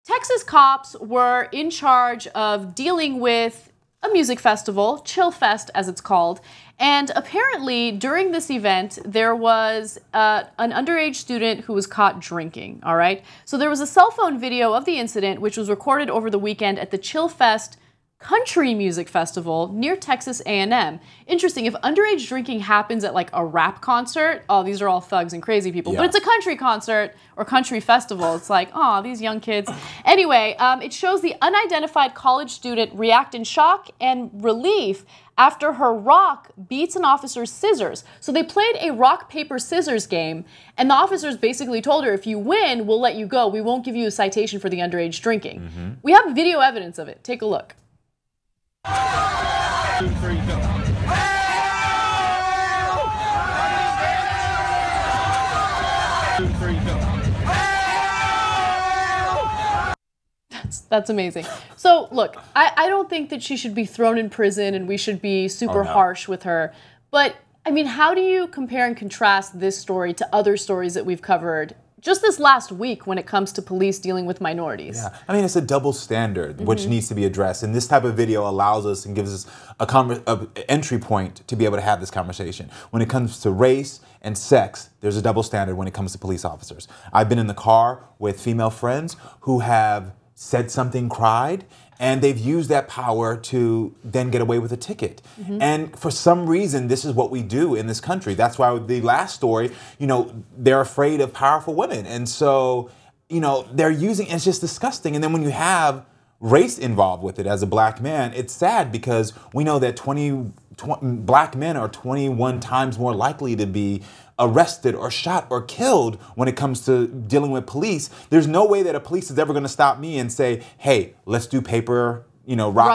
Texas cops were in charge of dealing with a music festival, Chilifest as it's called, and apparently during this event there was an underage student who was caught drinking, all right? So there was a cell phone video of the incident which was recorded over the weekend at the Chilifest Country Music Festival near Texas A&M. Interesting, if underage drinking happens at like a rap concert, oh, these are all thugs and crazy people. Yeah. But it's a country concert or country festival. It's like, oh, these young kids. Anyway, it shows the unidentified college student react in shock and relief after her rock beats an officer's scissors. So they played a rock-paper-scissors game, and the officers basically told her, if you win, we'll let you go. We won't give you a citation for the underage drinking. We have video evidence of it. Take a look. 2, 3, go. That's amazing. So look, I don't think that she should be thrown in prison and we should be super harsh with her. But I mean, how do you compare and contrast this story to other stories that we've covered just this last week when it comes to police dealing with minorities? Yeah, I mean, it's a double standard which needs to be addressed, and this type of video allows us and gives us a entry point to be able to have this conversation. When it comes to race and sex, there's a double standard when it comes to police officers. I've been in the car with female friends who have said something, cried, and they've used that power to then get away with a ticket. And for some reason, this is what we do in this country. That's why the last story, you know, they're afraid of powerful women. And so, you know, they're using, it's just disgusting. And then when you have race involved with it as a black man, it's sad because we know that black men are 21 times more likely to be arrested or shot or killed when it comes to dealing with police. There's no way that a police is ever going to stop me and say, hey, let's do rock,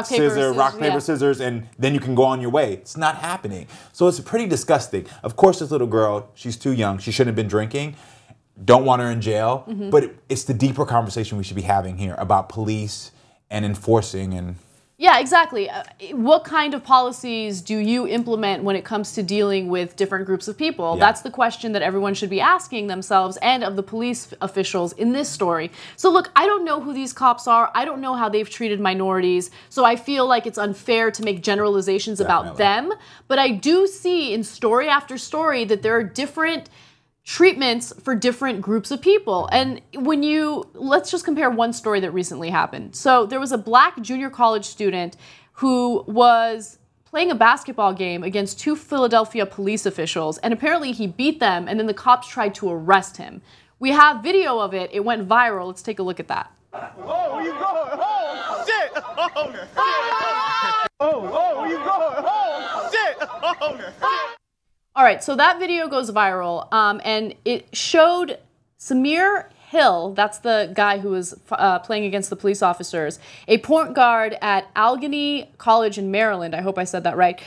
paper, scissors, and then you can go on your way. It's not happening. So it's pretty disgusting. Of course, this little girl, she's too young. She shouldn't have been drinking. Don't want her in jail. But it's the deeper conversation we should be having here about police and enforcing and... Yeah, exactly. What kind of policies do you implement when it comes to dealing with different groups of people? Yeah. That's the question that everyone should be asking themselves and of the police officials in this story. So look, I don't know who these cops are. I don't know how they've treated minorities. So I feel like it's unfair to make generalizations about them. But I do see in story after story that there are different treatments for different groups of people. And let's just compare one story that recently happened. So there was a black junior college student who was playing a basketball game against 2 Philadelphia police officials, and apparently he beat them, and then the cops tried to arrest him. We have video of it. It went viral. Let's take a look at that. Oh, where you going? Oh, shit! Oh, shit! Oh, where you going? Oh, shit! Oh, shit! All right, so that video goes viral, and it showed Samir Hill, that's the guy who was playing against the police officers, a point guard at Allegheny College in Maryland. I hope I said that right.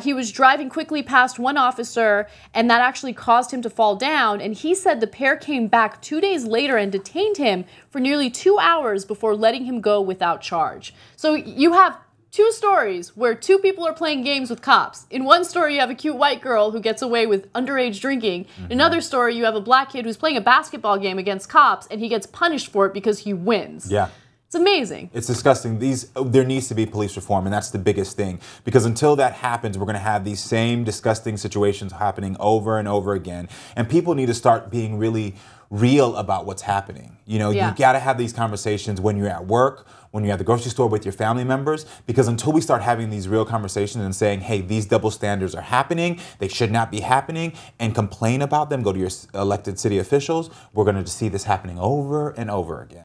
He was driving quickly past one officer, and that actually caused him to fall down, and he said the pair came back 2 days later and detained him for nearly 2 hours before letting him go without charge. So you have 2 stories where 2 people are playing games with cops. In one story, you have a cute white girl who gets away with underage drinking. In another story, you have a black kid who's playing a basketball game against cops, and he gets punished for it because he wins. Yeah. It's amazing. It's disgusting. There needs to be police reform, and that's the biggest thing. Because until that happens, we're going to have these same disgusting situations happening over and over again. And people need to start being really real about what's happening. You know, you got to have these conversations when you're at work, when you're at the grocery store with your family members, because until we start having these real conversations and saying, hey, these double standards are happening, they should not be happening, and complain about them, go to your elected city officials, we're going to see this happening over and over again.